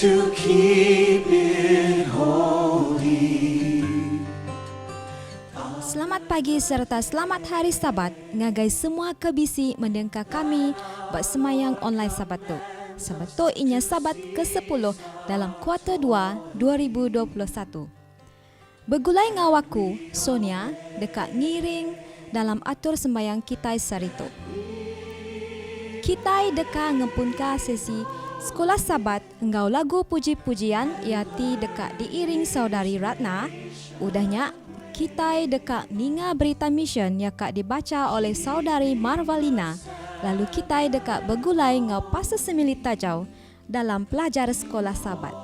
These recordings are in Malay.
to keep it holy. Selamat pagi serta selamat hari Sabat ngagai semua kebisi mendengar kami bersemayang online Sabat tu. Sabat tu inya Sabat ke-10 dalam kuarter 2 2021. Bergulai ngawaku Sonia dekat ngiring dalam atur sembayang kita sarito. Kita dekat ngempunka sesi sekolah Sabat engau lagu puji-pujian iati dekat diiring saudari Ratna. Udahnya kita dekat ninga berita mission yang kak dibaca oleh saudari Marvalina. Lalu kita dekat bergulai ngau pasal semili tajau dalam pelajar sekolah Sabat.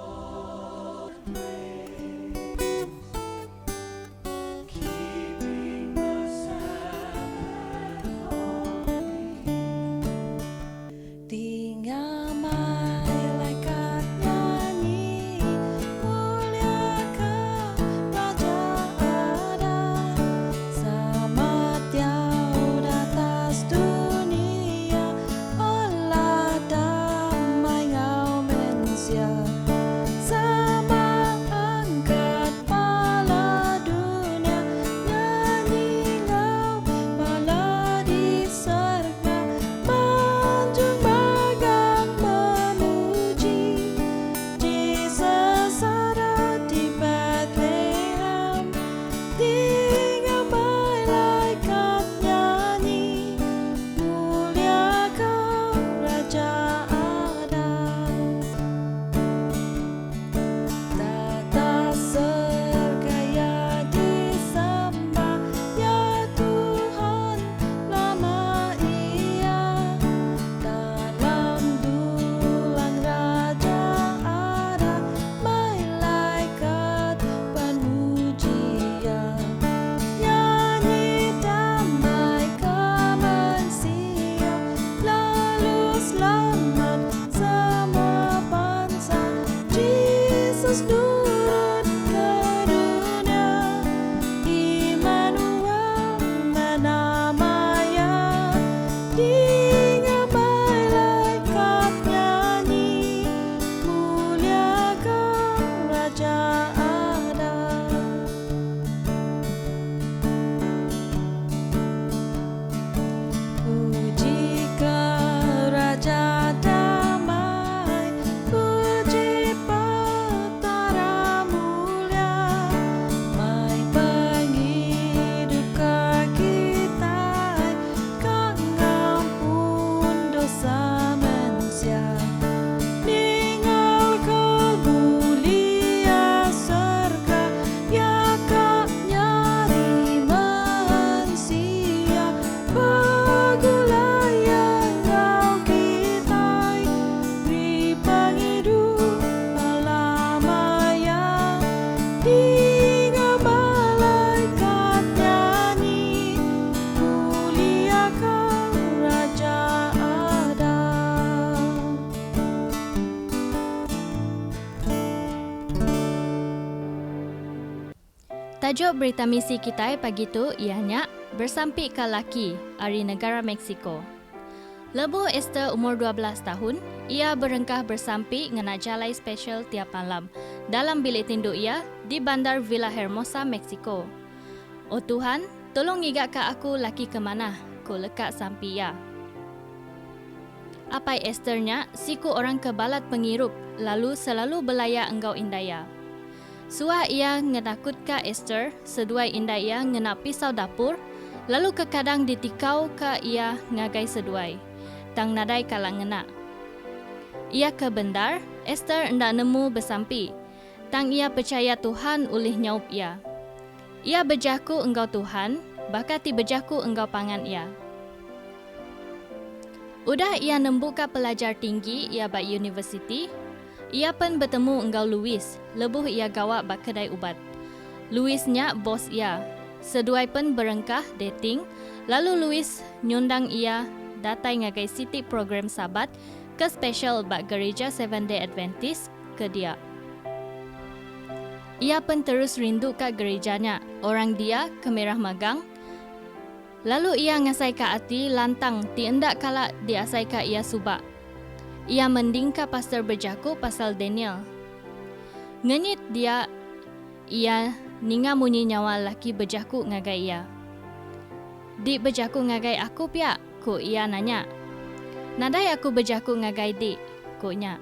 Tajuk berita misi kita pagi tu ianya bersampi ke laki dari negara Meksiko. Lebuh Esther umur 12 tahun, ia berengkah bersampi ngena jalai special tiap malam dalam bilik tinduk ia di bandar Villa Hermosa, Meksiko. Oh Tuhan, tolong igak ke aku laki ke mana, ku lekat sampi ia. Apai Esthernya, siku orang kebalat pengirup, lalu selalu belaya engkau indaya. Suah ia ngenakut ke Esther, seduai indah ia ngena pisau dapur, lalu kekadang ditikau ke ia ngagai seduai. Tang nadai kalang ngena. Ia ke bendar, Esther ndak nemu bersampi. Tang ia percaya Tuhan ulih nyaup ia. Ia bejaku engkau Tuhan, bakati bejaku engkau pangan ia. Udah ia nembuka pelajar tinggi ia ba university. Ia pun bertemu engkau Louis, lebuh ia gawak bak kedai ubat. Louisnya bos ia. Seduai pun berengkah dating, lalu Louis nyundang ia datai ngagai city program Sabat ke special bak gereja 7-day Adventist ke dia. Ia pun terus rindu ke gerejanya, orang dia ke Merah Magang. Lalu ia ngasai ke hati lantang tiendak kala diasai ke ia subak. Ia mendingka pastor berjaku pasal Daniel. Ngenyit dia, ia ninga munyi nyawa laki berjaku ngagai ia. Dik berjaku ngagai aku pia, ko ia nanya. Nadai aku berjaku ngagai dik, koknya.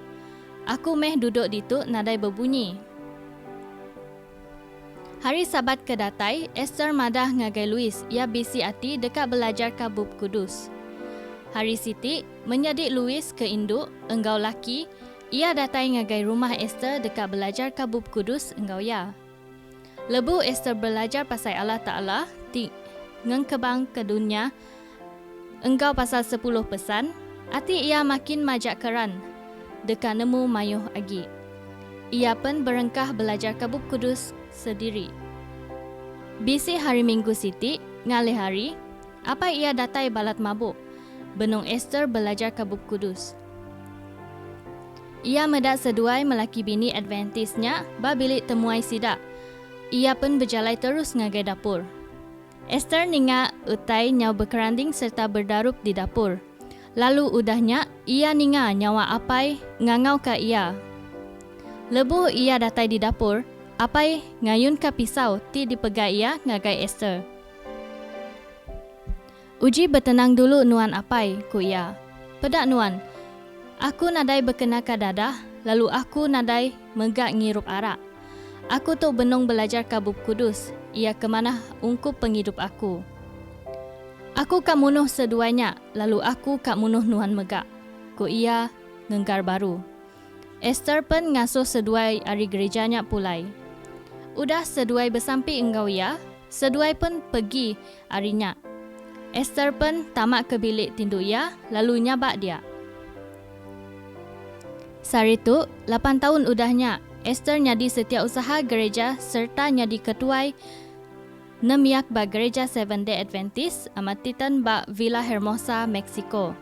Aku meh duduk ditu nadai berbunyi. Hari Sabat kedatai, Esther madah ngagai Louis, ia bisi hati dekat belajar kabub kudus. Hari Siti, menyadik Louis ke induk, enggau laki, ia datai ngagai rumah Esther dekat belajar kabub kudus enggau ya. Lebu Esther belajar pasal Allah Ta'ala, ngengkebang ke dunia, enggau pasal 10 pesan, hati ia makin majak keran, dekat nemu mayuh agi. Ia pun berengkah belajar kabub kudus sendiri. Bisi hari Minggu Siti, ngalih hari, apa ia datai balat mabuk, benung Esther belajar kabub kudus. Ia medak seduai melaki bini Adventisnya, bilik temuai sidak. Ia pun berjalai terus ngagai dapur. Esther ninga utai nyau berkeranding serta berdarup di dapur. Lalu udahnya, ia ninga nyawa apai ngangau ka ia. Lebu ia datai di dapur, apai ngayun ka pisau ti dipegai ia ngagai Esther. Uji bertenang dulu nuan apai, ku ia. Pedak nuan, aku nadai berkena ka dadah, lalu aku nadai megak ngirup arak. Aku tu benung belajar kabub kudus, ia kemana ungkup penghidup aku. Aku kak munuh seduanya, lalu aku kak munuh nuhan megak. Ku ia ngenggar baru. Esther pun ngasuh seduai hari gerejanya pulai. Udah seduai bersampi engkau ya, seduai pun pergi harinya. Esther pun tamak ke bilik tindu ia, lalu nyabak dia. Sari tu, 8 tahun udahnya, Esther nyadi setiausaha gereja serta nyadi ketuai Nemiak ba gereja Seventh-day Adventist amatitan ba Villa Hermosa, Mexico.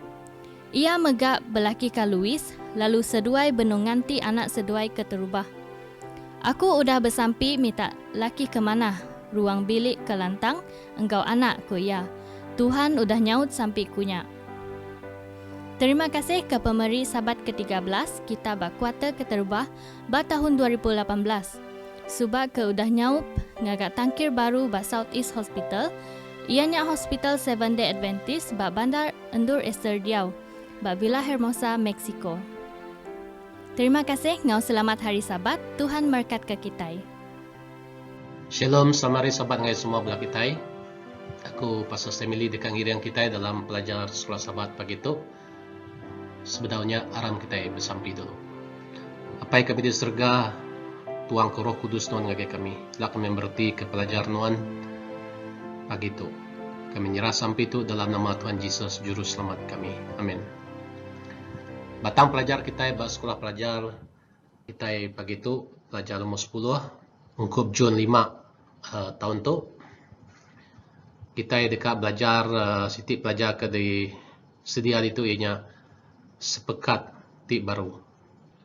Ia megak belaki ka Louis, lalu seduai benunganti anak seduai keterubah. Aku udah bersampi minta laki kemana, ruang bilik ke lantang, engkau anak ku ya. Tuhan udah nyaut sampai kunya. Terima kasih ke pemeri Sabat ke-13, kita ba kuarter keterubah ba tahun 2018. Subak ke udah nyaup ngagak tangkir baru ba Southeast Hospital, ianya Hospital Seventh-day Adventist ba Bandar Endur Esther Diau, ba Villa Hermosa, Mexico. Terima kasih ngau selamat hari Sabat, Tuhan berkat ke kita. Shalom, selamat hari Sabat ngai semua belah kita. Aku Pastor Semili dekat ngiriang kita dalam pelajar sekolah Sabat pagi itu. Sebenarnya aram kita bersampi dulu. Apa yang kami di surga, tuang ke Roh Kudus Tuhan ngagai kami. Lah kami berarti ke pelajar Tuhan pagi itu. Kami nyerah sampai itu dalam nama Tuhan Yesus Juru Selamat kami. Amin. Batang pelajar kita, sekolah pelajar kita pagi itu, pelajar umur 10, ungkup Jun 5 tahun tu. Kita dekat belajar, siti pelajar ke di sedia itu ianya sepekat ti baru.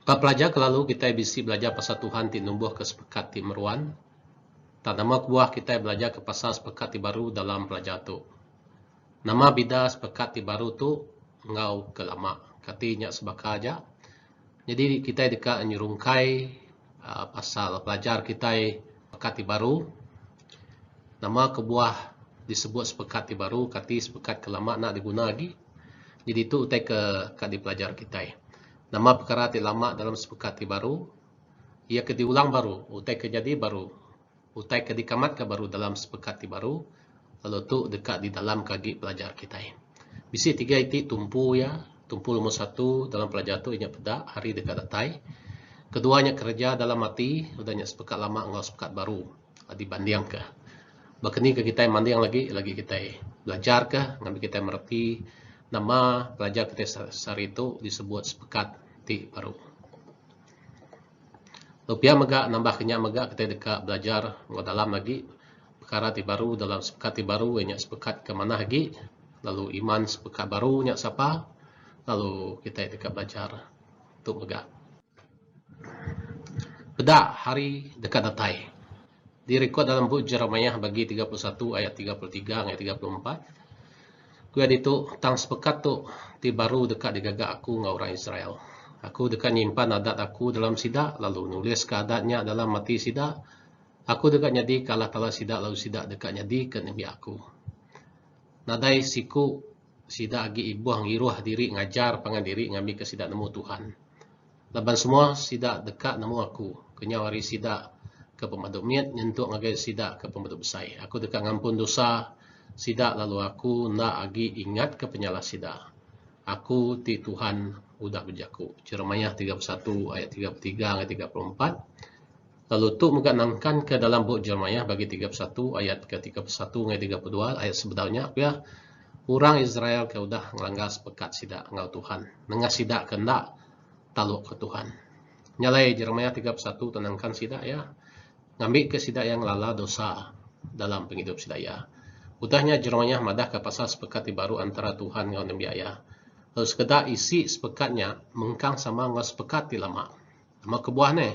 Pak pelajar lalu kita bisi belajar pasal Tuhan ti numbuh ke sepekat ti meruan. Tak nama buah kita belajar ke pasal sepekat ti baru dalam pelajar tu. Nama bida sepekat ti baru tu ngau ke lama. Katinya sebaka aja. Jadi kita dekat nyurungkai pasal pelajar kita sepekat ti baru. Nama kebuah disebut sepekat ti baru, kati sepekat ke lama nak diguna lagi. Jadi itu utai ke di pelajar kita. Nama perkara ti lama dalam sepekat ti baru, ia ke diulang baru, utai ke jadi baru, utai ke dikamat ke baru dalam sepekat ti baru, lalu tu dekat di dalam kaki pelajar kita. Bisi 3 itu tumpu ya, tumpu nomor 1 dalam pelajar tu inya pedak hari dekat datai. Keduanya kerja dalam hati, udahnya sepekat lama engau sepekat baru dibanding ke. Bakeni ke kita manding lagi kita belajar ke, ngambil kita mengerti nama pelajar kita sehari itu disebut sepekat ti baru. Lupia megak nambah kenya megak kita dekat belajar ngau dalam lagi perkara ti baru dalam sepekat ti baru nya sepekat ke mana lagi, lalu iman sepekat baru nya siapa, lalu kita dekat belajar tu megak. Beda hari dekat datai. Direkod dalam buku Jeremiah bagi 31 ayat 33 ayat 34. Kuya dito tang sepekat tu ti baru dekat digagak aku dengan orang Israel. Aku dekat nyimpan adat aku dalam sidak, lalu nulis ke adatnya dalam mati sidak. Aku dekat nyadi ke Allah Ta'ala sidak, lalu sidak dekat nyadi ke Nabi aku. Nadai siku sidak agi ibuh ngiruh diri ngajar pangan diri ngambil ke sidak nemu Tuhan. Laban semua sidak dekat nemu aku. Kenya hari sidak ke pemaduk miat nyentuk ngagai sidak ke pemaduk besai. Aku dekat ngampun dosa sidak, lalu aku nak agi ingat ke penyalah sidak. Aku ti Tuhan udah berjaku. Jeremiah 31 ayat 33 ayat 34. Lalu tu muka nangkan ke dalam buku Jeremiah bagi 31 ayat ke 31 ayat 32 ayat sebenarnya ya orang Israel ke udah ngelanggar sepekat sidak ngau Tuhan. Nengah sidak kendak taluk ke Tuhan. Nyalai Jeremiah 31 tenangkan sidak ya. Ngambil ke sidak yang lala dosa dalam penghidup sidak ya. Udahnya Jeremiah madah ke pasal sepekat baru antara Tuhan ngau Nabi ya. Lalu sekedar isi sepekatnya mengkang sama ngau sepekat di lama. Lama kebuah ni.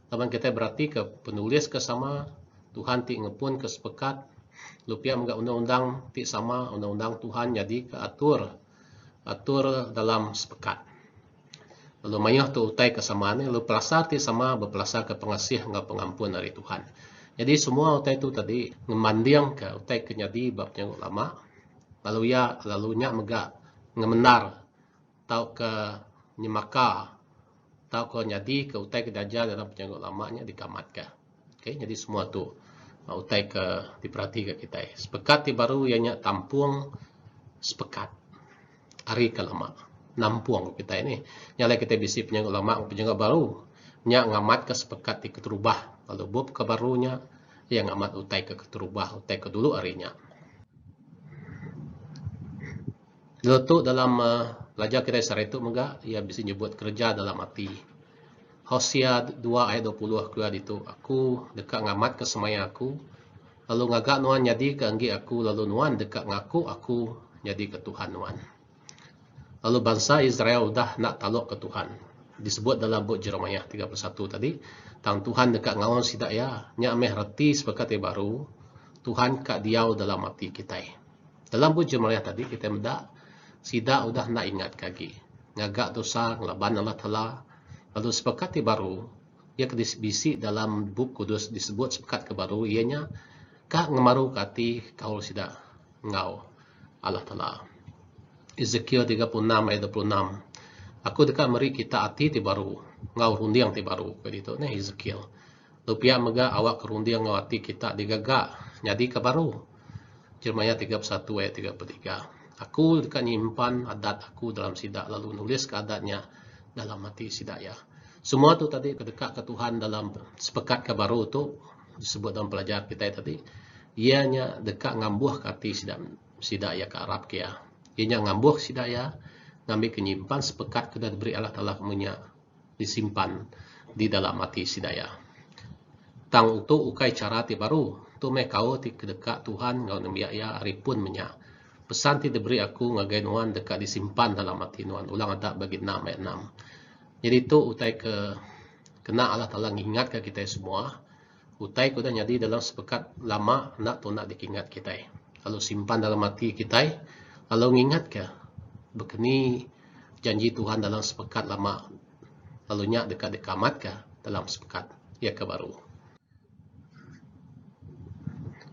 Laban kita berarti ke penulis ke sama Tuhan ti ngepun ke sepekat lupia menggak undang-undang ti sama undang-undang Tuhan jadi ke atur dalam sepekat. Lalu mayah tu utai kesamaan ni lalu pelasar ti sama berpelasar ke pengasih ngau pengampun dari Tuhan. Jadi semua utai tu tadi ngemandiang ke utai ke nyadi babnya lama. Lalunya megak ngemenar tau ke nyemaka tau ko nyadi ke utai ke dajar dalam penjanggut lamanya dikamat ke. Okay, jadi semua tu utai ke diperhati ke kita. Sepekat ti baru ianya tampung sepekat. Hari ke lama. Nampung kita ini. Nyalai kita bisi penjanggut lama penjanggut baru. Nya ngamat ke sepekat ti keterubah. Lalu bub ke barunya yang ngamat utai ke keterubah. Utai ke dulu harinya. Lalu tu dalam belajar kita sehari itu mega ia bisa nyebut kerja dalam hati. Hosea 2 ayat 20 keluar itu aku dekat ngamat ke semaya aku lalu ngagak nuan jadi ke anggi aku lalu nuan dekat ngaku aku jadi ke Tuhan nuan. Lalu bangsa Israel udah nak taluk ke Tuhan. Disebut dalam buku Jeremiah 31 tadi tang Tuhan dekat ngawon sidak ya nya ameh reti sepekat baru Tuhan kak diau dalam hati kita. Dalam buku Jeremiah tadi kita mendak sidak udah nak ingat kaki. Ngagak dosa ngelaban Allah Ta'ala. Lalu sepekat baru, ia bisi dalam buku kudus disebut sepekat kebaru, ianya kak ngemaru kati kau sidak ngau Allah Ta'ala. Ezekiel 36 ayat 26. Aku dekat meri kita hati baru, ngau rundiang baru. Begitu, nih Ezekiel. Lupia mega awak kerundiang ngau hati kita digagak, jadi kebaru. Jeremiah 31 ayat 33. Aku dekat nyimpan adat aku dalam sidak lalu nulis ke adatnya dalam hati sidak ya. Semua tu tadi kedekat ke Tuhan dalam sepekat ke baru tu disebut dalam pelajar kita tadi. Ianya dekat ngambuh ke hati sidak ya ke Arab kia. Ianya ngambuh sidak ya ngambil kenyimpan sepekat ke diberi Allah Ta'ala kemunya disimpan di dalam hati sidak ya. Tang itu ukai cara ti baru tu me kau ti kedekat Tuhan ngau Nabi ya aripun menya. Pesan ti diberi aku ngagai nuan dekat disimpan dalam hati nuan. Ulang ada bagi 6 ayat 6. Jadi itu utai ke kena Allah Ta'ala ngingat ke kita semua. Utai ku dah jadi dalam sepekat lama nak tu nak diingat kita. Lalu simpan dalam hati kita. Lalu ngingat ke bekeni janji Tuhan dalam sepekat lama. Lalu nyak dekat dekamat ke dalam sepekat ya ke baru.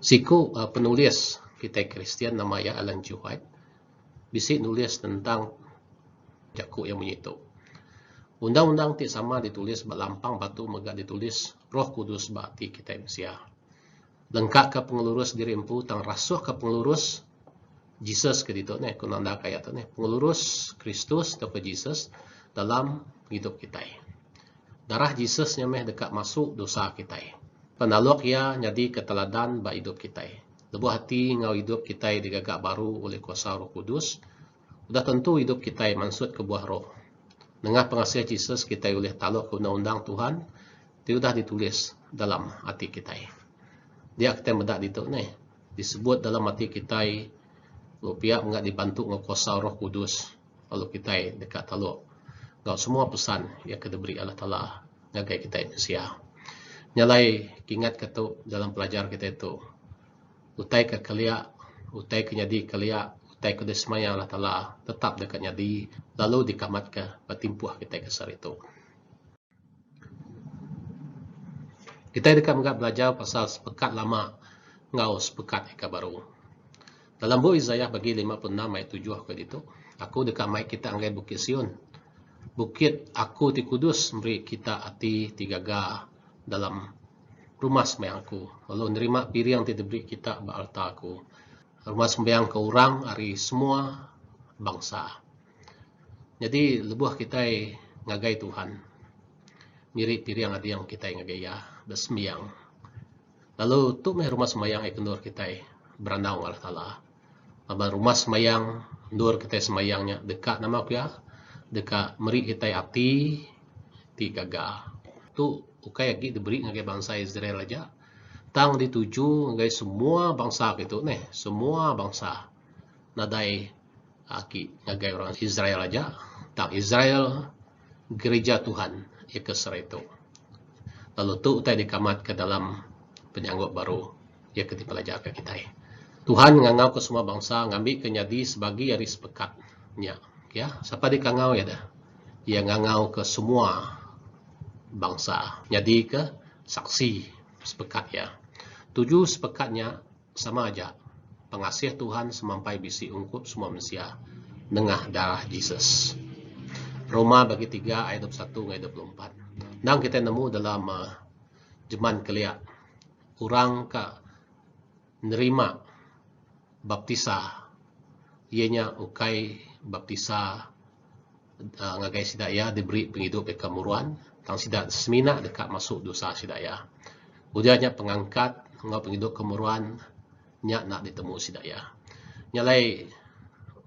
Siku penulis kita Kristian namanya Ellen G. White bisik nulis tentang jaku yang menyitu. Undang-undang ti sama ditulis balampang batu mega ditulis Roh Kudus bati kita manusia. Lengkap ke pengelurus diri empu tang rasuh ke pengelurus Jesus ke ditu ne kunanda kaya tu ne pengelurus Kristus atau ke Jesus dalam hidup kita. Darah Jesus nya meh dekat masuk dosa kita. Penalok ya jadi keteladan ba hidup kita. Lebuh hati ngau hidup kita digagak baru oleh kuasa Roh Kudus. Udah tentu hidup kita mansut ke buah roh. Dengan pengasihan Yesus kita boleh taluk ke undang-undang Tuhan. Dia sudah ditulis dalam hati kita. Dia kita mendak itu nih. Disebut dalam hati kita. Lalu pihak enggak dibantu dengan kuasa Roh Kudus. Lalu kita dekat taluk. Ngau semua pesan yang kita beri Allah Ta'ala. Ngagai kita manusia. Nyalai ingat ketuk dalam pelajar kita itu. Utai ke keliak, utai ke nyadi keliak, kita kuda semaya Allah Ta'ala tetap dekatnya di lalu dikamat ke bertimpuh kita kesar itu. Kita dekat mengat belajar pasal sepekat lama ngau sepekat eka baru. Dalam buku Isaiah bagi 56 ayat 7 ke itu, aku dekat mai kita anggai Bukit Sion. Bukit aku ti kudus beri kita hati tigaga dalam rumah sembayangku. Lalu nerima piring ti diberi kita baalta aku. Rumah sembahyang ke orang hari semua bangsa. Jadi lebuh kita ngagai Tuhan. Mirip piring ada yang kita ngagaya bersembayang. Lalu tu meh rumah sembahyang ikundur kita beranau Allah Ta'ala. Abang rumah sembahyang nur kita sembahyangnya dekat nama aku ya. Dekat meri kita hati ti gaga. Tu ukai lagi diberi ngagai bangsa Israel aja. Tang dituju ngagai semua bangsa gitu nih, semua bangsa. Nadai aki ngagai orang Israel aja. Tang Israel gereja Tuhan ya kesera itu. Lalu tu utai dikamat ke dalam penyanggut baru ya ketika pelajar ke kita. Tuhan ngangau ke semua bangsa ngambil kenyadi sebagai hari sepekatnya. Ya, siapa dikangau ya dah? Ya ngangau ke semua bangsa. Jadi ke saksi sepekat ya. 7 sepekatnya sama aja. Pengasih Tuhan semampai bisi ungkup semua manusia. Nengah darah Yesus. Roma bagi 3 ayat 21 ayat 24. Dan kita nemu dalam jeman keliat. Orang ka nerima baptisa. Ianya ukai baptisa ngagai sidaya diberi penghidup kemuruan. Tang sidak semina dekat masuk dosa sidaya. Udahnya pengangkat ngau penghidup kemuruan nyak nak ditemu sidaya. Nyalai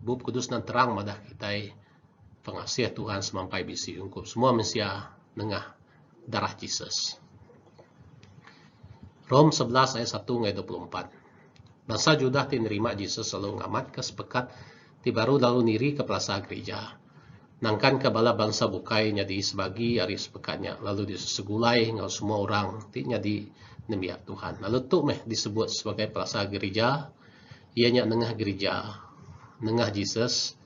bub kudus dan terang madah kita pengasih Tuhan semampai bisi ungkup semua manusia nengah darah Yesus. Rom 11 ayat 1 ayat 24. Bangsa Judah ti nerima Yesus selalu ngamat ke sepekat ti baru lalu niri ke pelasa gereja. Nangkan ke bala bangsa bukai nyadi sebagi hari sepekatnya lalu disegulai ngau semua orang ti nyadi nemiak Tuhan. Lalu tu meh disebut sebagai pelasa gereja. Ianya nengah gereja, nengah Yesus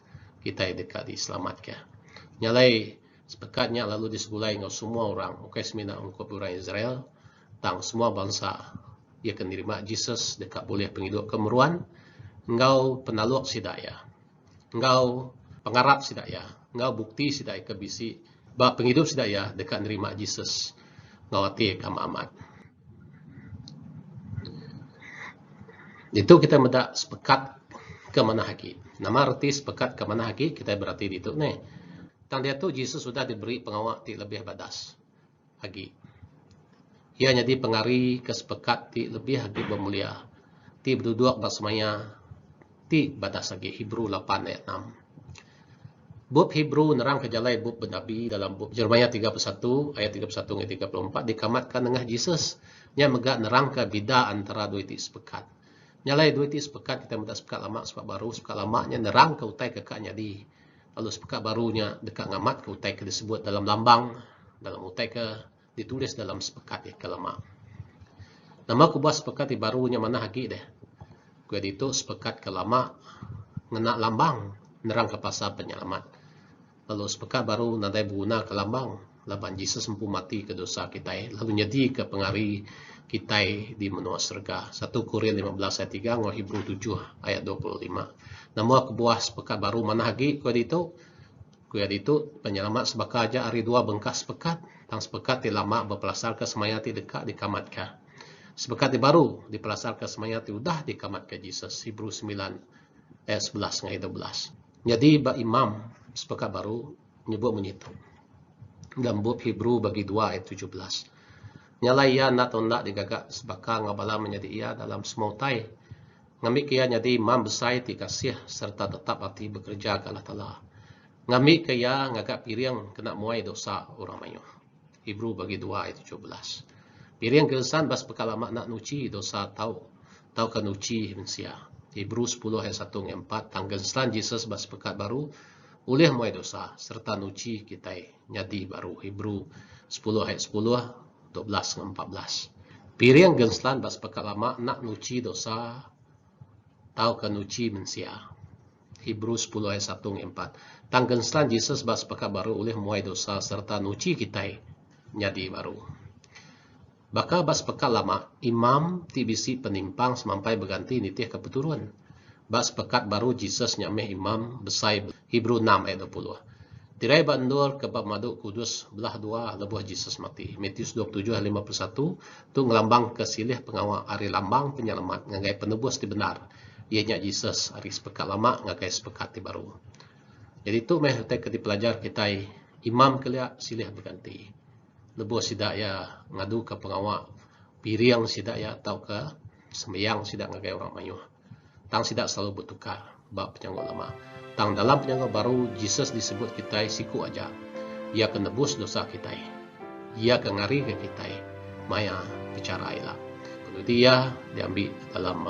kita dekat diselamatkan. Nyalai sepekatnya lalu disegulai ngau semua orang. Ukai semina ungkup orang Israel. Tang semua bangsa ia akan nerima Yesus dekat boleh penghidup kemuruan. Engkau penaluk sidaya. Engkau pengarap sidaya. Engkau bukti sidaya ke bisi. Bak penghidup sidaya dekat nerima Yesus. Engkau hati kam amat. Itu kita mendak sepekat ke mana haki. Nama arti sepekat ke mana haki kita berarti itu nih. Tang dia tu Yesus sudah diberi pengawal ti lebih badas haki. Ia jadi pengari ke sepekat ti lebih haki bermulia. Ti berduduk bersemaya ti badas haki Hebrew 8 ayat 6. Bub Hebrew nerang kejalai bub benabi dalam bub Jeremia 31 ayat 31 ayat 34 dikamatkan dengan Yesus. Nya megak nerang ke bida antara dua ti sepekat. Nyalai dua ti sepekat kita minta sepekat lama sepekat baru sepekat lamanya nerang ke utai kekaknya di lalu sepekat barunya dekat ngamat ke utai ke disebut dalam lambang dalam utai ke ditulis dalam sepekat ke lama. Nama ku buat sepekat di barunya mana haki deh. Ku itu sepekat ke lama ngena lambang nerang ke pasal penyelamat. Lalu sepekat baru nadai berguna ke lambang laban Yesus mampu mati ke dosa kita lalu jadi ke pengari kita di menua surga. 1 Korin 15 ayat 3 ngau Hebrew 7 ayat 25. Nama aku buah sepekat baru mana hagi ku itu penyelamat sebaka aja hari 2 bengkas sepekat tang sepekat ti lama berpelasar ke semayati dekat dikamatkan. Sepekat ti baru dipelasar ke semayati udah dikamatkan Yesus. Hebrew 9 ayat 11 ayat 12. Jadi ba imam sepekat baru nyebut menyitu. Dalam bab Hebrew bagi 2 ayat 17. Nyalai ia nak tondak digagak sebaka ngabala menjadi ia dalam semua utai. Ngamik ia jadi imam besar ti kasih serta tetap hati bekerja ke Allah Ta'ala. Ngamik ia ngagak piring kena muai dosa orang mayuh. Hebrew bagi 2 ayat 17. Piring kesan bas pekalamak nak nuci dosa tahu kan nuci manusia. Hebrew 10 ayat 1 dan 4. Tanggan selan Jesus bas pekat baru oleh muai dosa serta nuci kita nyadi baru. Hebrew 10 ayat 10 12 dan 14. Piring genslan bas pekat lama nak nuci dosa tahu kan nuci manusia. Hebrew 10 ayat 1 hingga 4. Tanggen selan Jesus bas pekat baru oleh muai dosa serta nuci kita nyadi baru. Baka bas pekat lama, imam ti bisi penimpang semampai berganti nitih kebetulan. Bas pekat baru Jesus nyameh imam besai Hebrew 6 ayat 20. Tirai bandul kebab madu kudus belah dua lebuh Jesus mati. Matius 27 ayat 51 tu ngelambang kesilih pengawal ari lambang penyelamat ngagai penebus di benar. Ianya Jesus ari sepekat lama ngagai sepekat ti baru. Jadi tu meh te kedi pelajar kita imam kelia silih berganti. Lebuh sidak ya ngadu ke pengawal piriang sidak ya atau ke sembayang sidak ngagai orang mayuh. Tang sidak selalu bertukar bab penyanggut lama. Tang dalam penyangga baru, Jesus disebut kita siku aja. Ia akan nebus dosa kita. Ia akan ngari ke kita. Maya bicara ilah. Kemudian dia diambil dalam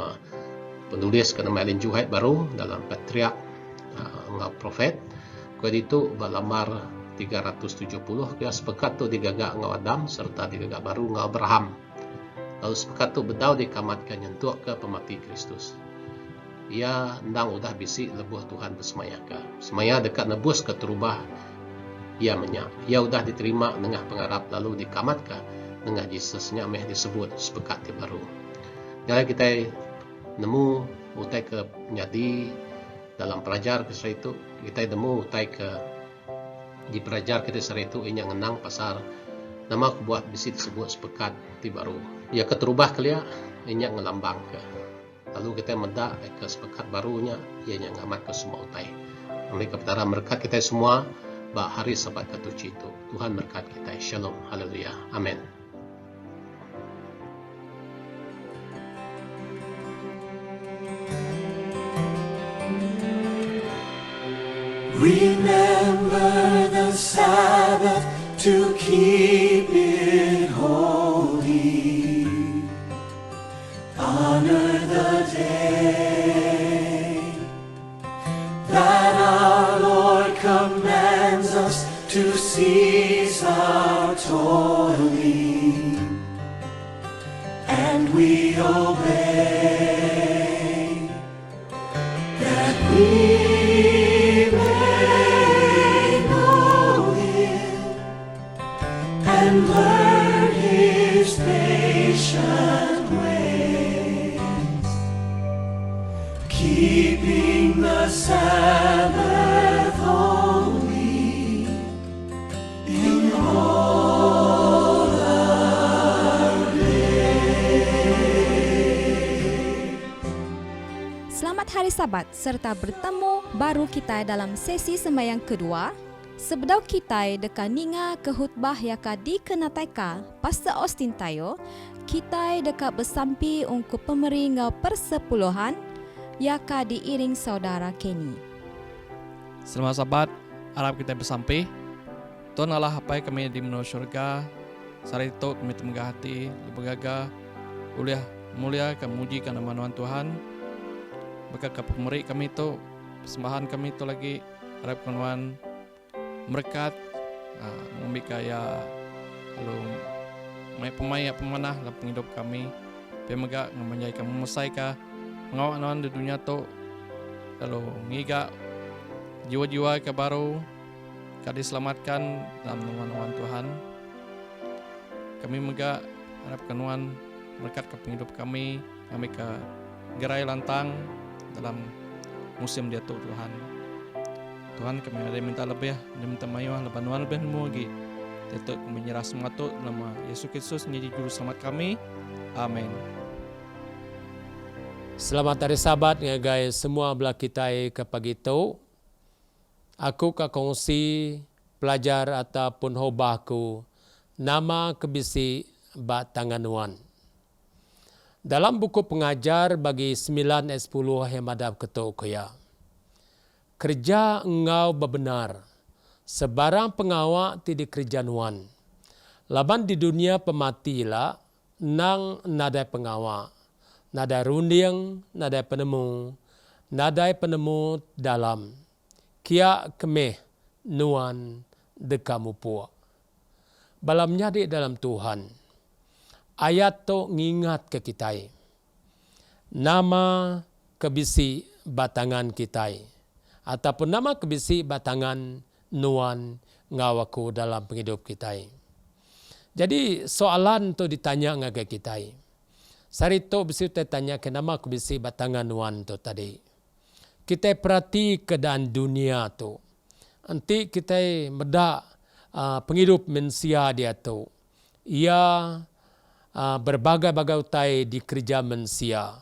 penulis kena Melin Juhaid baru dalam Patriark Profet. Kemudian itu balamar 370 dia sepekat tu digagak ngau Adam serta digagak baru ngau Abraham. Lalu sepekat tu bedau dikamatkan nyentuh ke pemati Kristus. Ia ndang udah bisi lebuh Tuhan bersemayaka. Semaya dekat nebus ke terubah. Ia menyak. Ia udah diterima nengah pengarap lalu dikamatkan nengah Yesusnya meh disebut sepekat ti baru. Jadi kita nemu utai ke nyadi dalam pelajar ke itu kita nemu utai ke di pelajar kita itu inya ngenang pasar nama buat bisi disebut sepekat ti baru. Ia keterubah kelia inya ngelambang ke. Lalu kita mendak ke sepekat barunya, ianya ngamat ke semua utai. Mereka petara berkat kita semua, bak hari Sabat ketujuh itu. Tuhan berkat kita. Shalom. Haleluya. Amin. Remember the Sabbath to keep it holy. Honor the day that our Lord commands us to cease our toiling, and we obey, that we may know Him and learn His patient ways, keeping the Sabbath holy in all our days. Selamat Hari Sabat serta bertemu baru kita dalam sesi sembahyang kedua. Sebedau kita dekat ninga ke khutbah yaka dikenataika Pastor Austin Tayo, kita dekat bersampi untuk pemeringau persepuluhan yaka diiring saudara Kenny. Selamat Sabat, harap kita bersampai. Tuhan Allah apa kami di menurut syurga, sari itu kami temenggah hati, bergaga, mulia kami muji karena nama Tuhan. Berkat ke pemeri kami itu, persembahan kami itu lagi, harap Tuhan berkat, membikaya, lalu pemaya pemanah dalam penghidup kami, pemegak menjadi kami mesaika, mengawak di dunia tu, lalu ngiga jiwa-jiwa ke baru, diselamatkan dalam nama Tuhan. Kami megak harapkan Tuhan berkat ke penghidup kami ke gerai lantang dalam musim dia tu Tuhan. Tuhan kami ada minta lebih, ada minta mayuah, lepas Tuhan lebih lagi. Tetap menyerah semua tu nama Yesus Kristus menjadi juru selamat kami. Amin. Selamat hari Sabat ya guys, semua belah kita ke pagi tu. Aku ke kongsi pelajar ataupun hobahku nama kebisi bat tanganuan. Dalam buku pengajar bagi 9 10 hemadap ketuk kaya. Kerja engau bebenar, sebarang pengawak tidak kerja nuan. Laban di dunia pematilah, nang nadai pengawak, nadai runding, nadai penemu dalam. Kia kemeh nuan dekamu puak. Balamnya di dalam Tuhan. Ayat tu ngingat ke kita. Nama kebisi batangan kita. ataupun nama kebisi batangan nuan ngawaku dalam penghidup kita. Jadi soalan tu ditanya ngagai kita. Sarito bisi tanya kenapa kebisi batangan nuan tu tadi. Kita perhati keadaan dunia tu. Nanti kita meda penghidup manusia dia tu. Ia berbagai-bagai utai di kerja manusia.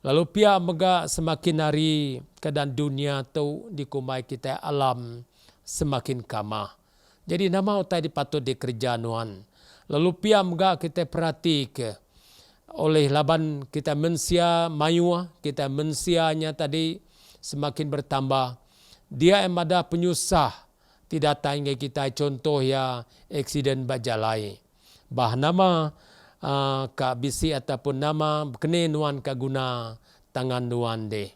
Lalu pia mega semakin hari keadaan dunia tu dikumai kita alam semakin kamah. Jadi nama utai dipatut di kerja nuan. Lalu pia mega kita perhati ke oleh laban kita manusia mayuah, kita manusianya tadi semakin bertambah. Dia yang ada penyusah tidak tanya kita contoh ya eksiden bajalai. Bah nama ka bisi ataupun nama kene nuan ka guna tangan nuan de.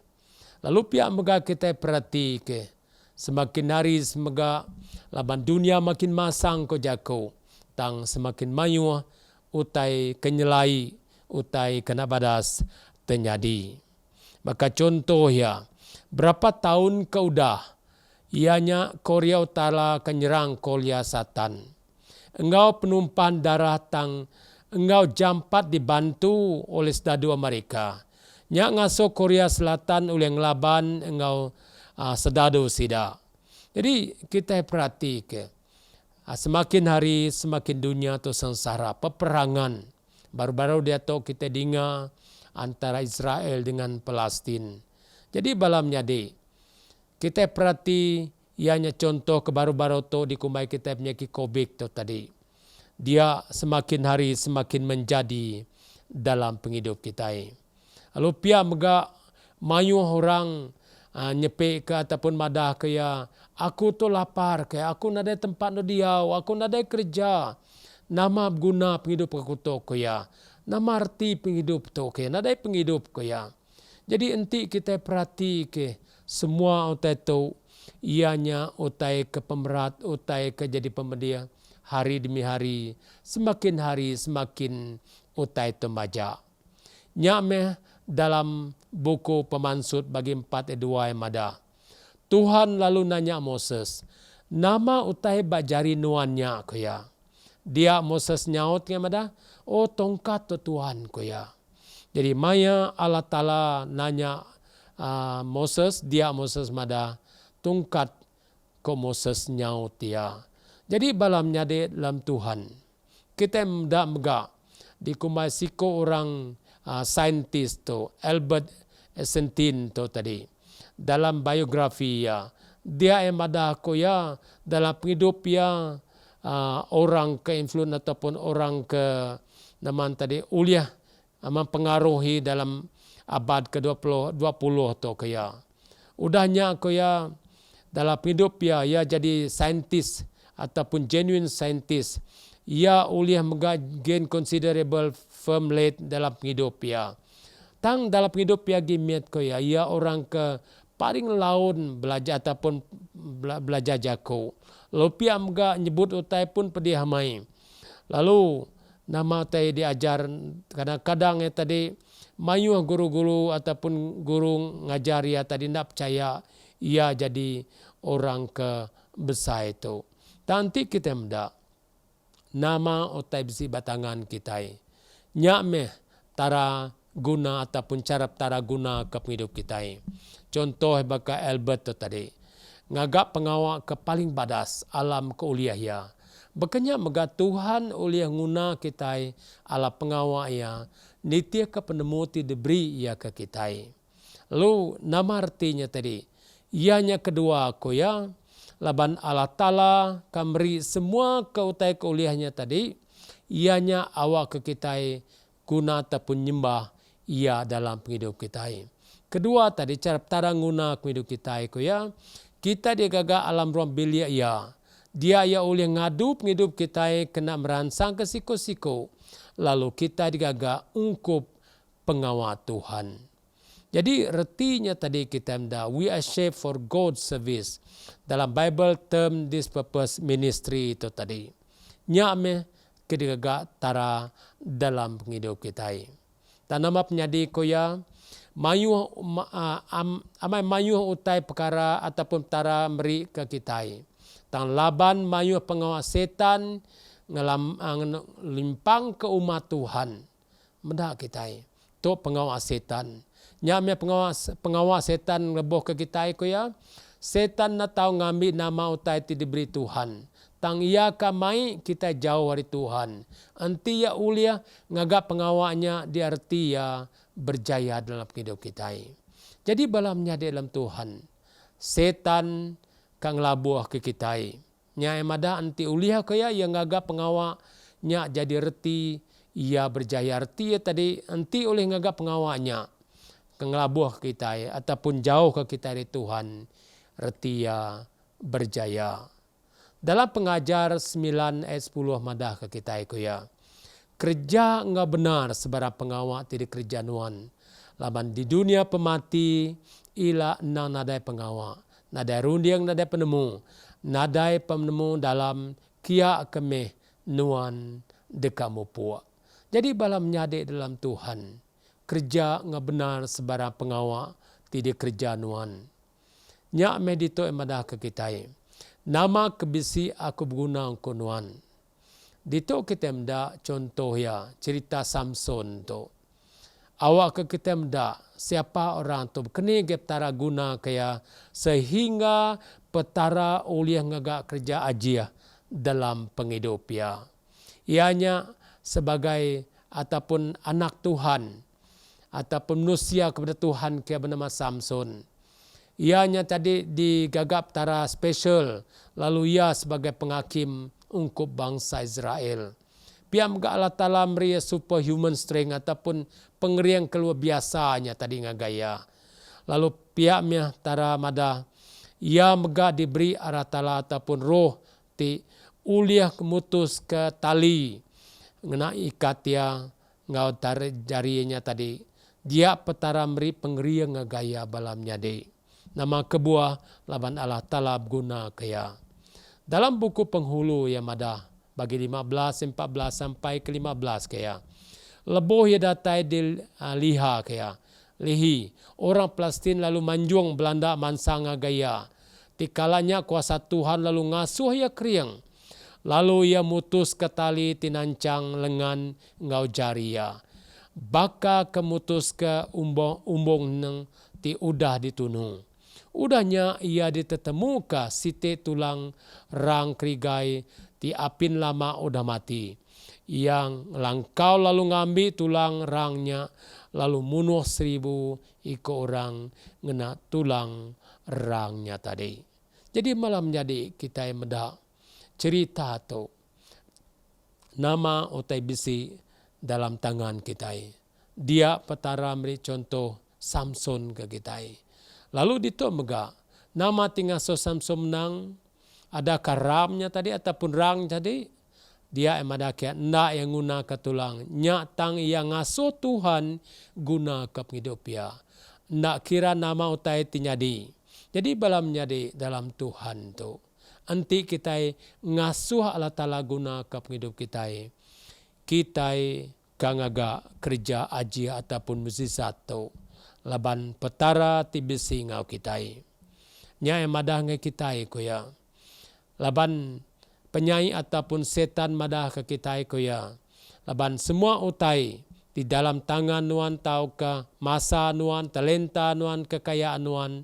Lalu pihak mega kita perhati ke semakin hari semoga laban dunia makin masang ko jako tang semakin mayu utai kenyelai utai kena badas terjadi. Maka contoh ya berapa tahun ke udah ianya Korea Utara kenyerang Korea Selatan. Engkau penumpang darah tang engkau jampat dibantu oleh Sedadu Amerika. Nyak ngaso Korea Selatan oleh ngelaban engkau sedadu sida. Jadi kita perhati ke semakin hari semakin dunia tu sengsara peperangan. Baru-baru dia tahu kita dengar antara Israel dengan Palestin. Jadi balamnya de kita perhati ianya contoh ke baru-baru tu dikumai kita punya COVID tu tadi. Dia semakin hari semakin menjadi dalam penghidup kita. Lalu pia mega mayu orang nyepe ke ataupun madah ke ya aku tu lapar ke aku nadai tempat no diau aku nadai kerja nama guna penghidup aku tu ke ya nama arti penghidup tu ke nadai penghidup ke ya. Jadi enti kita perhati ke semua utai tu ianya utai ke pemerat utai ke jadi pemedia hari demi hari semakin utai tu maja. Nyameh dalam buku pemansut bagi 4:2 yang ada. Tuhan lalu nanya Moses, nama utai bajari nuannya kuya. Dia Moses nyaut yang ada, oh tongkat tu Tuhan kuya. Jadi maya Allah Ta'ala nanya Moses, dia Moses mada tongkat ko Moses nyaut dia. Jadi balamnya de dalam Tuhan. Kita mda mega dikumai siko orang saintis tu Albert Einstein tu tadi dalam biografi ya dia yang ada ko ya dalam hidup ya orang ke influence ataupun orang ke naman tadi uliah mempengaruhi dalam abad ke-20 tu ko ya udahnya ko ya dalam hidup ya jadi saintis ataupun genuine saintis ia uliah gain considerable firm late dalam hidup ya. Tang dalam hidup ya gimiat ko ya. Ia orang ke paling laun belajar ataupun belajar jako. Lalu pia mga nyebut utai pun pedih hamai. Lalu nama utai diajar kadang-kadang ya tadi mayu guru-guru ataupun guru ngajar ya tadi tidak percaya ia jadi orang ke besar itu. Nanti kita mendak. Nama utai bisi batangan kita. Nyak meh tara guna ataupun cara tara guna ke penghidup kita. Contoh baka Albert tu tadi. Ngagak pengawak ke paling badas alam ke uliah ya. Bekanya mega Tuhan uliah guna kita ala pengawak ya. Nitia ke penemu ti diberi ya ke kita. Lalu nama artinya tadi. Ianya kedua ko ya. Laban Allah Ta'ala kamri semua keutai keuliahnya tadi. Ianya awak ke kita guna ataupun nyembah ia dalam penghidup kita. Kedua tadi cara tarang guna penghidup kita ko ya. Kita dia gagal alam ruang bilia ya. Dia ya oleh ngadu penghidup kita kena meransang ke siko-siko. Lalu kita digagal ungkup pengawal Tuhan. Jadi retinya tadi kita menda we are shaped for God's service. Dalam Bible term this purpose ministry itu tadi. Nyame kedigaga tara dalam penghidup kita. Tanama penyadi ko ya amai mayuh utai perkara ataupun tara meri ke kita. Tang laban mayuh pengawas setan limpang ke umat Tuhan. Mendak kita. To pengawas setan. Nyamnya pengawas setan leboh ke kita ko ya. Setan na tahu ngambil nama utai ti diberi Tuhan. Tang ia kamai kita jauh dari Tuhan. Anti ya ulia ngagak pengawaknya diarti ya berjaya dalam hidup kita. Jadi balamnya di dalam Tuhan. Setan kang labuah ke kita. Nya emada anti ulia kaya yang ngagak pengawaknya jadi reti ia berjaya arti ya tadi anti oleh ngagak pengawaknya kang labuah kita ataupun jauh ke kita dari Tuhan. Reti ya berjaya. Dalam pengajar 9 ayat 10 madah ke kita itu ya. Kerja enggak benar sebarang pengawak tidak kerja nuan. Laban di dunia pemati ila nang nadai pengawak. Nadai rundiang nadai penemu. Nadai penemu dalam kia kemeh nuan dekamu puak. Jadi balam nyade dalam Tuhan. Kerja enggak benar sebarang pengawak tidak kerja nuan. Nyak medito emadah ke kita. Nama kebisi aku berguna engkau nuan. Dito kita mda contoh ya cerita Samson tu. Awak ke kita mda siapa orang tu kini geptara guna kaya sehingga petara uliah ngagak kerja ajiah dalam penghidup ya. Ianya sebagai ataupun anak Tuhan ataupun manusia kepada Tuhan kaya bernama Samson. Ianya tadi digagap tara special. Lalu ia sebagai penghakim ungkup bangsa Israel. Piam ga Allah Ta'ala meri superhuman strength ataupun pengeriang keluar biasanya tadi ngagaya. Lalu piamnya tara mada. Ia mega diberi Allah Ta'ala ataupun roh ti uliah kemutus ke tali. Ngena ikat ya ngau jarinya tadi. Dia petara meri pengeriang ngagaya balamnya di. Nama kebuah laban Allah Ta'ala guna kaya. Dalam buku penghulu yang madah bagi 15, 14 sampai ke 15 kaya. Leboh ya datai di liha kaya. Lihi. Orang Palestin lalu manjung Belanda mansanga gaya. Tikalanya kuasa Tuhan lalu ngasuh ya kriang. Lalu ia mutus ke tali tinancang lengan ngau jaria. Baka kemutus ke umbong neng ti udah ditunu. Udahnya ia ditetemu ke site tulang rang krigai ti apin lama udah mati. Yang langkau lalu ngambil tulang rangnya lalu munuh 1000 iko orang ngena tulang rangnya tadi. Jadi malam jadi kita yang mendak cerita tu nama utai bisi dalam tangan kita. Dia petara beri contoh Samson ke kita. Lalu dito mega nama tinggal so Samson menang ada karamnya tadi ataupun rang tadi dia emada kia ndak yang guna ke tulang nyak tang yang ngasuh Tuhan guna ke hidup ya ndak kira nama utai tinyadi jadi balam nyadi dalam Tuhan tu anti kita ngasuh Allah Ta'ala guna ke hidup kita kangaga kerja aji ataupun mukjizat tu laban petara tibisi ngau kitai. Nya madah ngai kitai ko ya. Laban penyai ataupun setan madah ke kitai ko ya. Laban semua utai di dalam tangan nuan tau ke masa nuan, talenta nuan, kekayaan nuan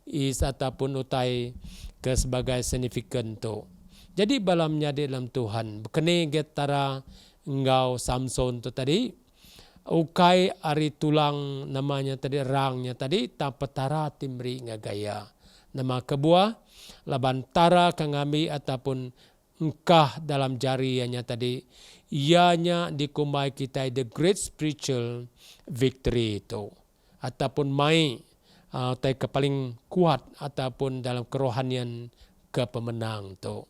is ataupun utai ke sebagai signifikan tu. Jadi balamnya di dalam Tuhan. Bekene getara engau Samson tu tadi. Ukai ari tulang namanya tadi rangnya tadi tapetara timri ngagaya. Nama kebuah laban tara kangami ataupun engkah dalam jarinya tadi. Ianya dikumai kita the great spiritual victory itu. Ataupun mai tai ke paling kuat ataupun dalam kerohanian ke pemenang tu.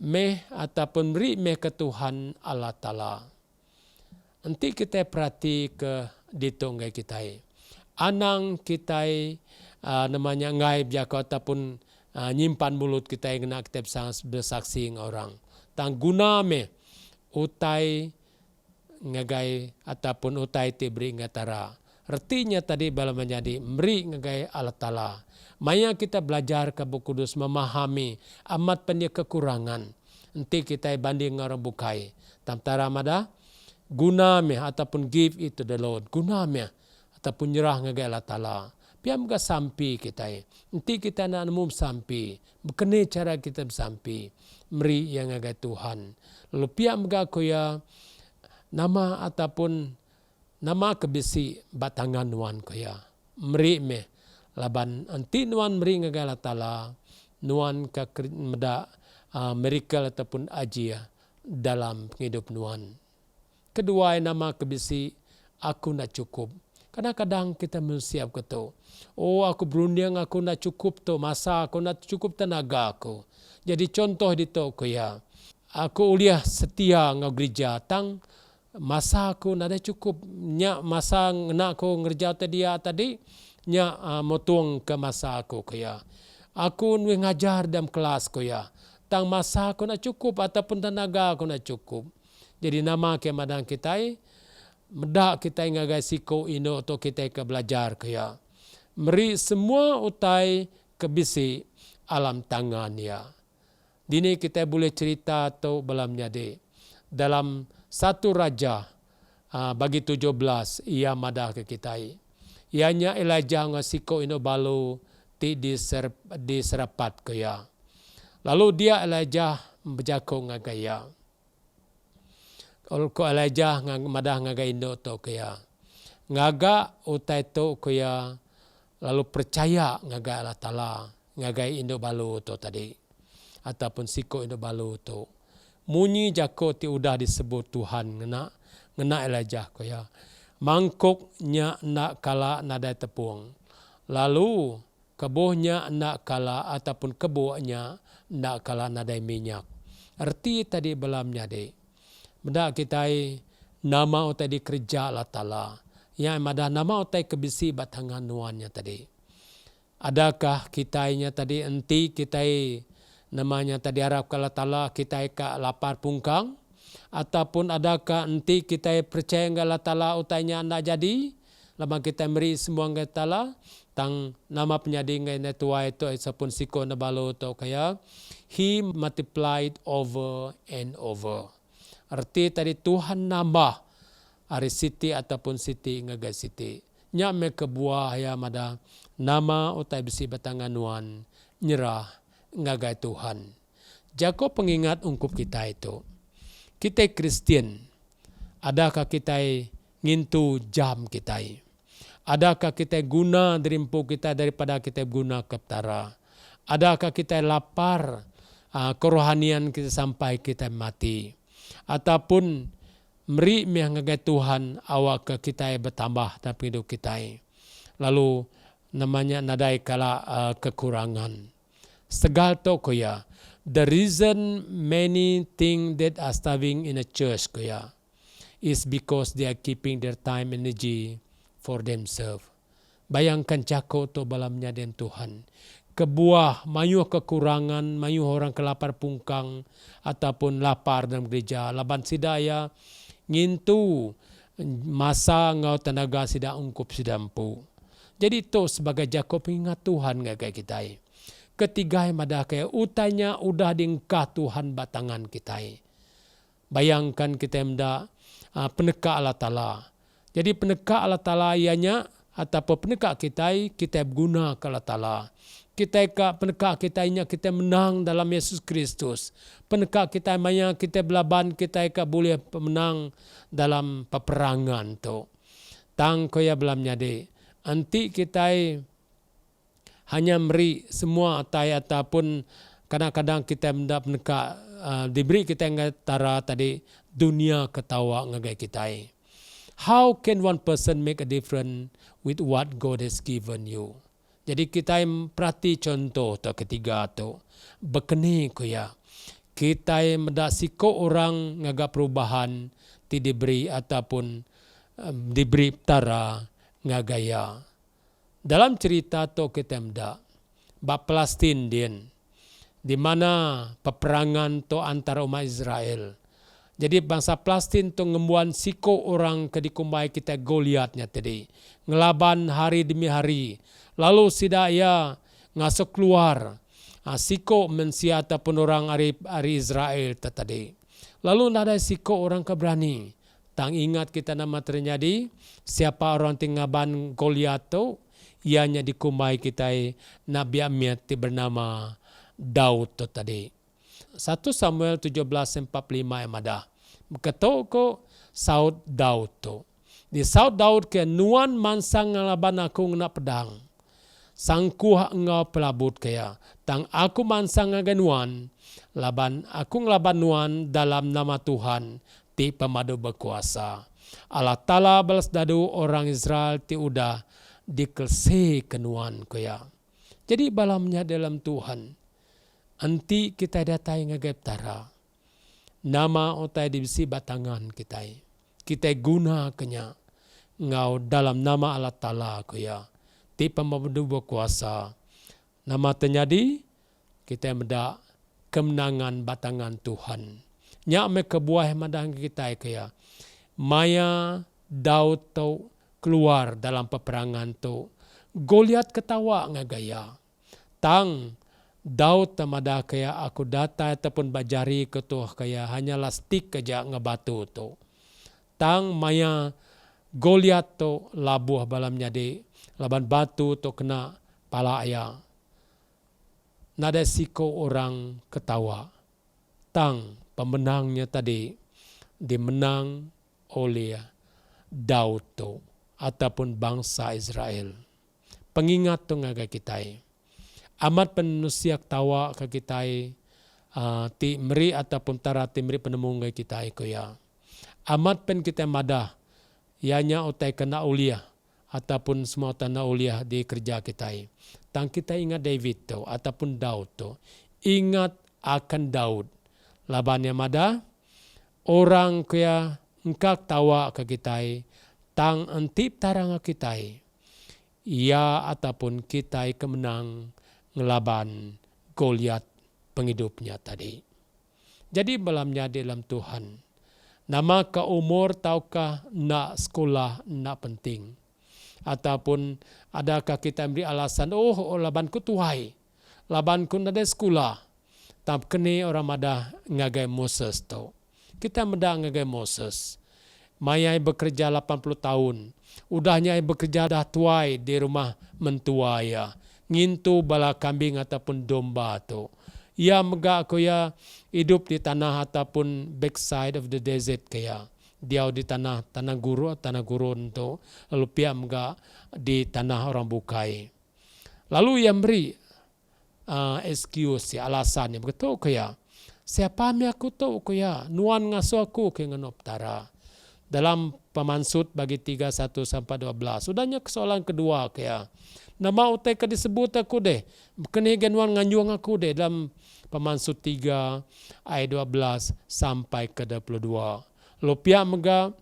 Meh ataupun beri meh ke Tuhan Allah Ta'ala. Nanti kita perhati ke ditonggai kita. Anang kita namanya ngai biaka ataupun nyimpan mulut kita yang nak kita bersaksi orang. Tang guna me utai ngagai ataupun utai tibri ngatara Artinya tadi bala menjadi meri ngagai Allah Ta'ala. Maya kita belajar ke Buku Kudus memahami amat pendia kekurangan. Nanti kita banding orang bukai. Tamtara mada guna me ataupun give it to the Lord. Guna me ataupun nyerah ngagai Allah Ta'ala. Piam ga sampi kita. Nanti kita nak nemu sampi. Bekene cara kita sampi. Meri yang ngagai Tuhan. Lalu piam ga koya nama ataupun nama kebisi batangan nuan koya. Meri me laban anti nuan meri ngagai Allah Ta'ala. Nuan ka meda miracle ataupun ajia dalam hidup nuan. Kedua nama kebisi aku nak cukup. Kadang-kadang kita mensiap ketu. Oh aku berunding aku nak cukup tu masa aku nak cukup tenaga aku. Jadi contoh di tu koya. Aku uliah setia ngau gereja tang masa aku nak ada cukup nya masa nak aku ngerja tadi nya motung ke masa aku koya. Aku ngajar dalam kelas koya. Tang masa aku nak cukup ataupun tenaga aku nak cukup. Jadi nama ke madang kita medak kita ngagai siko ino atau kita ke belajar kaya. Meri semua utai kebisi alam tangan ya. Dini kita boleh cerita atau belamnya de. Dalam satu raja bagi 17 ia madah ke kita. Ianya Elijah ngasiko ino balu ti diserapat kaya. Lalu dia Elijah berjakong ngagaya. Kalau Elijah madah ngagai indo to kaya. Ngaga utai to kaya lalu percaya ngagai Allah Ta'ala. Ngagai indo balu to tadi. Ataupun siko indo balu to. Munyi jako ti udah disebut Tuhan ngena Elijah kaya. Mangkuknya nak kala nadai tepung. Lalu kebuhnya nak kala ataupun kebuhnya nak kala nadai minyak. Arti tadi belamnya de. Benda kita nama utai di kerja Allah Ta'ala. Yang ada nama utai kebisi batangan nuannya tadi. Adakah kitanya tadi enti kita namanya tadi harap Allah Ta'ala kita ka lapar pungkang? Ataupun adakah enti kita percaya Allah Ta'ala utainya nak jadi? Lama kita beri semua Allah Ta'ala. Tang nama penyadi ngai tua itu sapun siko na balo to kaya. He multiplied over and over. Arti tadi Tuhan nambah ari siti ataupun siti ngagai siti. Nya me kebuah ya mada nama utai besi batangan nuan nyerah ngagai Tuhan. Jako pengingat ungkup kita itu. Kita Kristen. Adakah kita ngintu jam kita? Adakah kita guna derimpu kita daripada kita guna keptara? Adakah kita lapar kerohanian kita sampai kita mati? Ataupun meri ngagai Tuhan awak ke kita bertambah dalam hidup kita. Lalu namanya nadai kala kekurangan. Segal to koya. The reason many think that are starving in a church koya is because they are keeping their time energy for themselves. Bayangkan jako to balamnya den Tuhan. Kebuah mayuh kekurangan, mayuh orang kelapar pungkang ataupun lapar dalam gereja. Laban sidaya ngintu masa ngau tenaga sida ungkup sidampu. Jadi itu sebagai jako pengingat Tuhan ngagai kita. Ketiga madah kaya utanya udah dingkah Tuhan batangan kita. Bayangkan kita menda peneka Allah Ta'ala. Jadi peneka Allah Ta'ala ianya ataupun peneka kita guna ke Allah Ta'ala. Kita peneka kita inya kita menang dalam Yesus Kristus. Peneka kita maya kita belaban kita boleh menang dalam peperangan tu. Tang koya belamnya de. Anti kita hanya beri semua atai ataupun kadang-kadang kita mendapat peneka diberi kita ngatara tadi dunia ketawa ngagai kita. How can one person make a difference with what God has given you? Jadi kita perhati contoh tu ketiga tu. Bekeni ko ya. Kita mendasiko orang ngaga perubahan ti diberi ataupun diberi tara ngagaya. Dalam cerita tu kita menda bab Palestin din di mana peperangan tu antara umat Israel. Jadi bangsa Palestin tu ngembuan siko orang ke dikumbai kita Goliatnya tadi. Ngelaban hari demi hari. Lalu sida ia ngasuk keluar. Siko mensia ataupun orang ari Israel tadi. Lalu nada siko orang keberani. Tang ingat kita nama terjadi. Siapa orang tinggaban Goliat tu. Ianya dikumbai kita Nabi Amiat bernama Daud tu tadi. 1 Samuel 17:45 yang ada. Berkata ko Saud Daud tu. Di Saud Daud ke nuan mansang ngalaban aku ngena pedang. Sangkuh engau pelabut kaya. Tang aku mansang ngaganuan. Laban aku ngelaban nuan dalam nama Tuhan. Ti pemadu berkuasa. Allah Ta'ala balas dadu orang Israel ti udah dikelsi kenuan kaya. Jadi balamnya dalam Tuhan. Anti kita datai ngagap tara. Nama otai dibisi batangan kita. Kita guna kenya. Ngau dalam nama Allah Ta'ala kaya. Ti pemadu berkuasa. Nama terjadi. Kita meda kemenangan batangan Tuhan. Nyak me kebuah madang kita kaya. Maya Daud tu keluar dalam peperangan tu. Goliat ketawa ngagaya. Tang Daud tamada kaya aku data ataupun bajari ketuh kaya hanyalah stik aja ngebatu tu. Tang maya Goliat tu labuh balam jadi laban batu tu kena pala ayah. Nada siko orang ketawa. Tang pemenangnya tadi dimenang oleh Daud tu ataupun bangsa Israel. Pengingat tu ngagai kita. Amat penusiak tawa ke kita ti meri ataupun tara ti meri penemu ngai kita ya. Amat pen kita madah ianya utai kena uliah ataupun semua tanah uliah di kerja kita. Tang kita ingat David tu ataupun Daud tu. Ingat akan Daud. Labannya madah orang kaya engkak tawa ke kita. Tang antip tarang kita. Ia ataupun kita kemenang ngelaban Goliat penghidupnya tadi. Jadi balamnya dalam Tuhan. Nama ke umur taukah nak sekolah nak penting. Ataupun adakah kita beri alasan, labanku tuai. Labanku nada sekolah. Tapi kini orang madah ngagai Moses tu. Kita madah ngagai Moses. Mayai bekerja 80 tahun. Udahnya bekerja dah tuai di rumah mentua ya. Ngintu bala kambing ataupun domba tu. Ia megak kaya hidup di tanah ataupun backside of the desert kaya. Dia di tanah gurun tu. Lalu pihak megak di tanah orang bukai. Lalu ia beri excuse ya, alasan yang betul kaya. Siapa mi aku tahu kaya nuan ngasuh aku ke ngenop tara. Dalam pemansut bagi 31-12. Sudahnya soalan kedua kaya. Nama utai ke disebut aku deh. Kenigan nuan nganjuang aku deh dalam pemansut 3 ayat 12 sampai ke 22. Lopia mega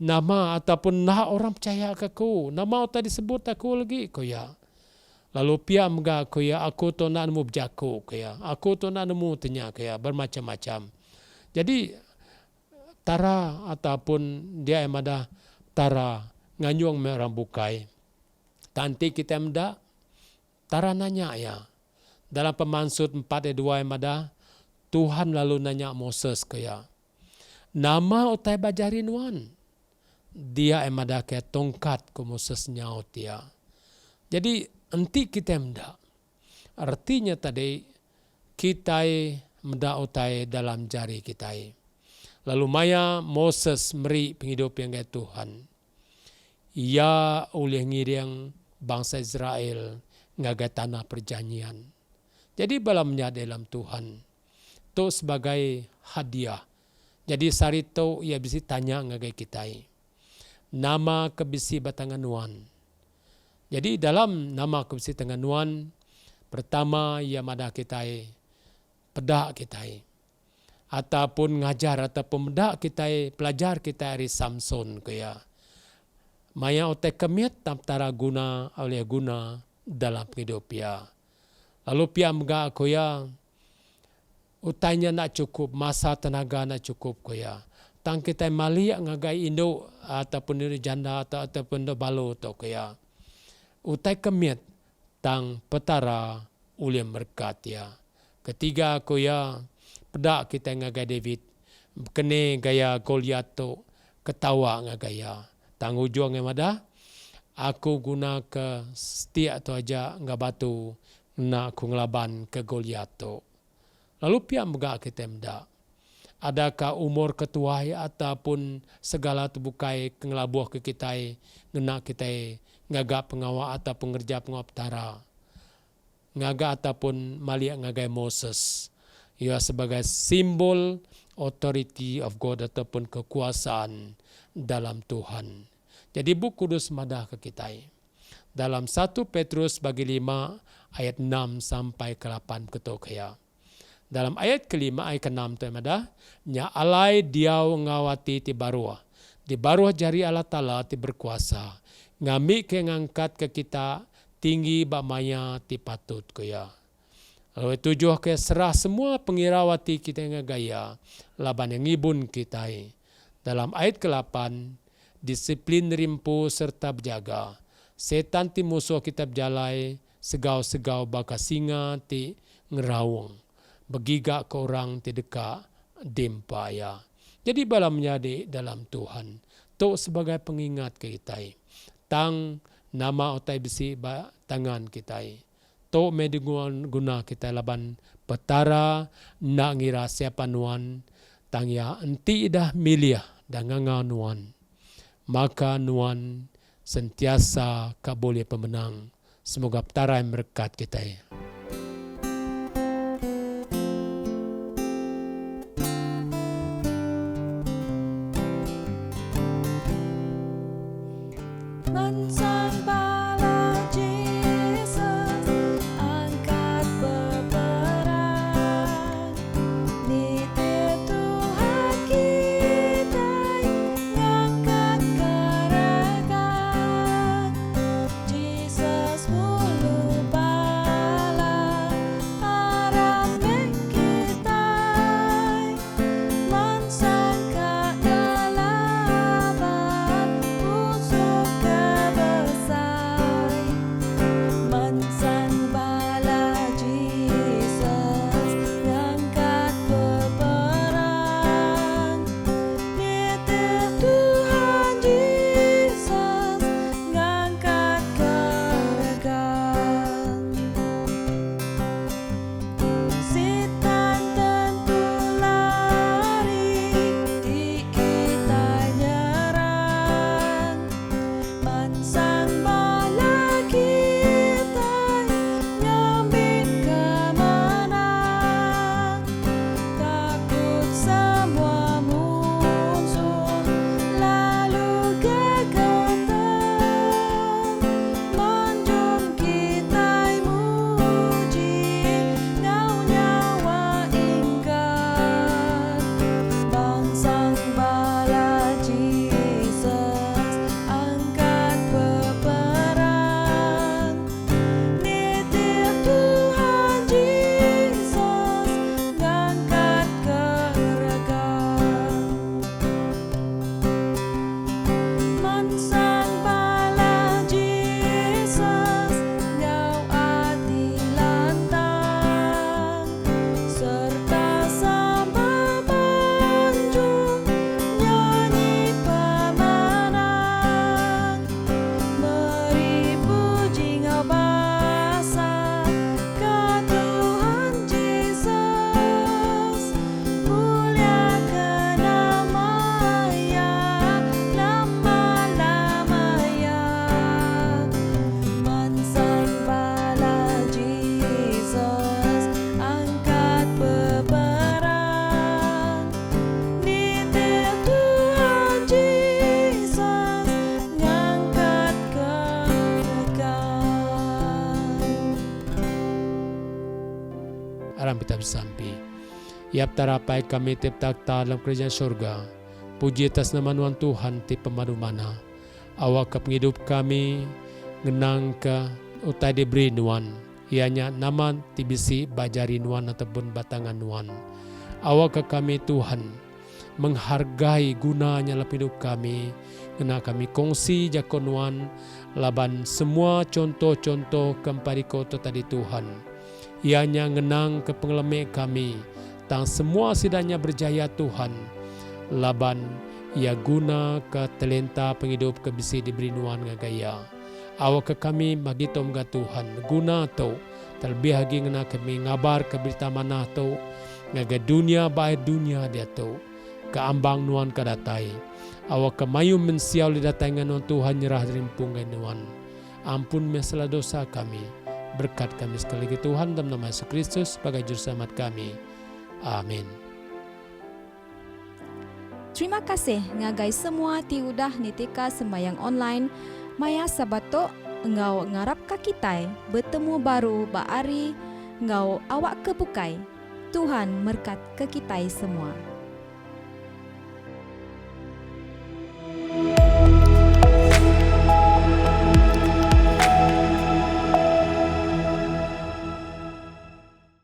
nama ataupun nah orang percaya ke aku. Nama utai disebut aku lagi kaya. Lalu pia mega kaya aku tu nak nemu berjaku kaya. Aku tu nak nemu tanya kaya bermacam-macam. Jadi tara ataupun dia yang ada tara nganyuang merang bukai. Tanti kita menda tara nanya ya. Dalam pemansut 4 ayat 2 yang ada Tuhan lalu nanya Moses kaya. Nama utai bajarin wan. Dia yang ada kaya tongkat ke Moses nyaut dia. Jadi enti kita menda. Artinya tadi kita menda utai dalam jari kita. Lalu maya Moses meri penghidup yang kaya Tuhan. Ia oleh ngiriang bangsa Israel ngagai tanah perjanjian. Jadi balamnya dalam Tuhan. Itu sebagai hadiah. Jadi sarito ia bisa tanya ngagai kita. Nama kebisi batanganuan. Jadi dalam nama kebisi batanganuan. Pertama ia madah kita. Pedak kita. Ataupun ngajar ataupun medak kita pelajar kita dari Samson kaya. Maya otek kemiat tara guna oleh guna dalam hidup ya. Lalu pia mga kaya utainya nak cukup, masa tenaga nak cukup ko ya. Tang kita maliak ngagai Indo ataupun dari janda ataupun do balu to ko ya. Utai kemiat tang petara uliam berkat ya. Ketiga ko ya, pedak kita ngagai David, kene gaya Goliat to ketawa ngagaya. Tang ujung yang ada, aku guna ke setiap tu aja nggak batu nak aku ngelaban ke Goliat to. Lalu pihak megak kita mda. Adakah umur ketuai ataupun segala tubukai ngelabuh ke kita ngena kita ngagak pengawal atau pengerja pengawal petara. Ngagak ataupun maliak ngagai Moses. Ia sebagai simbol authority of God ataupun kekuasaan dalam Tuhan. Jadi buku kudus madah ke kita. Dalam 1 Petrus bagi 5 ayat 6 sampai ke 8 ketuk ya. Dalam ayat kelima ayat ke-6 tu madah, nya alai diau ngawati ti baruah. Di baruah jari Allah Ta'ala ti berkuasa. Ngami ke ngangkat ke kita tinggi bak maya ti patut ko ya. Lalu tujuh ke serah semua pengirawati kita ngagaya laban yang ngibun kita. Dalam ayat ke-8, disiplin rimpu serta berjaga. Setan ti musuh kita berjalai, segau-segau baka singa ti ngerawung. Begigak ke orang ti deka dempaya. Jadi balamnya di dalam Tuhan. Tu sebagai pengingat kita. Tang nama otai besi ba tangan kita. To medungan guna kita laban petara nak ngira siapa nuan tang ya enti dah miliah danganga nuan. Maka nuan sentiasa kabulih pemenang. Semoga petara yang berkat kita. Mansang bala Jesus, angkat beberang. Nite Tuhan kita, ngangkat keregang. Jesus mulu bala, arame kita. Mansang kadalaban, usuk kebesai. Mansang bala Jesus, ngangkat beberang. Nitih Tuhan Jesus, ngangkat keregang. Setan tentu lari, di kita nyerang. Mansang bala kita, nyambit kemenang. Takut semua musuh, lalu gegetang. Manjung kita muji, ngau nyawa ingkat. Mansang bala Jesus, angkat beberang. Nitih Tuhan Jesus, ngangkat keregang. Mansang bala Jesus, ngau ati lantang. Serta sama manjung, nyanyi pemenang. Meri puji ngau basa, ka Tuhan Jesus. Muliakan nama-Nya, lama-lamanya. Mansang bala Jesus, angkat beberang. Nitih Tuhan Jesus, ngangkat keregang. Aram kita bersampi. Yap tarapai kami tiap takta dalam kerajaan surga. Puji atas nama Tuhan Tuhan ti pemadu mana. Awak ke penghidup kami ngenang ke utai diberi nuan. Ianya nama ti bisi bajari nuan ataupun batangan nuan. Awak ke kami Tuhan, menghargai gunanya dalam hidup kami, kena kami kongsi jakonuan laban semua contoh-contoh kempari kota tadi Tuhan. Ianya ngenang ke pengeleme kami, tang semua sidanya berjaya Tuhan, laban ia guna ke talenta penghidup kebisi diberi nuan ngagaya. Awak ke kami magitom ga Tuhan, guna tau, terlebih lagi ngena kami ngabar ke berita manah tau, ngaga dunia baik dunia dia tau, keambang nuan kadatai. Awak kemayu mensiau lidatangan nuan Tuhan nyerah rimpung nuan. Ampun masalah dosa kami, berkat kami sekali lagi Tuhan dalam nama Yesus Kristus sebagai juru selamat kami. Amin. Terima kasih ngagai semua tiudah nitika sembayang online. Maya sabato engau ngarap kakitai bertemu baru baari engau awak kebukai. Tuhan merkat ke kita semua.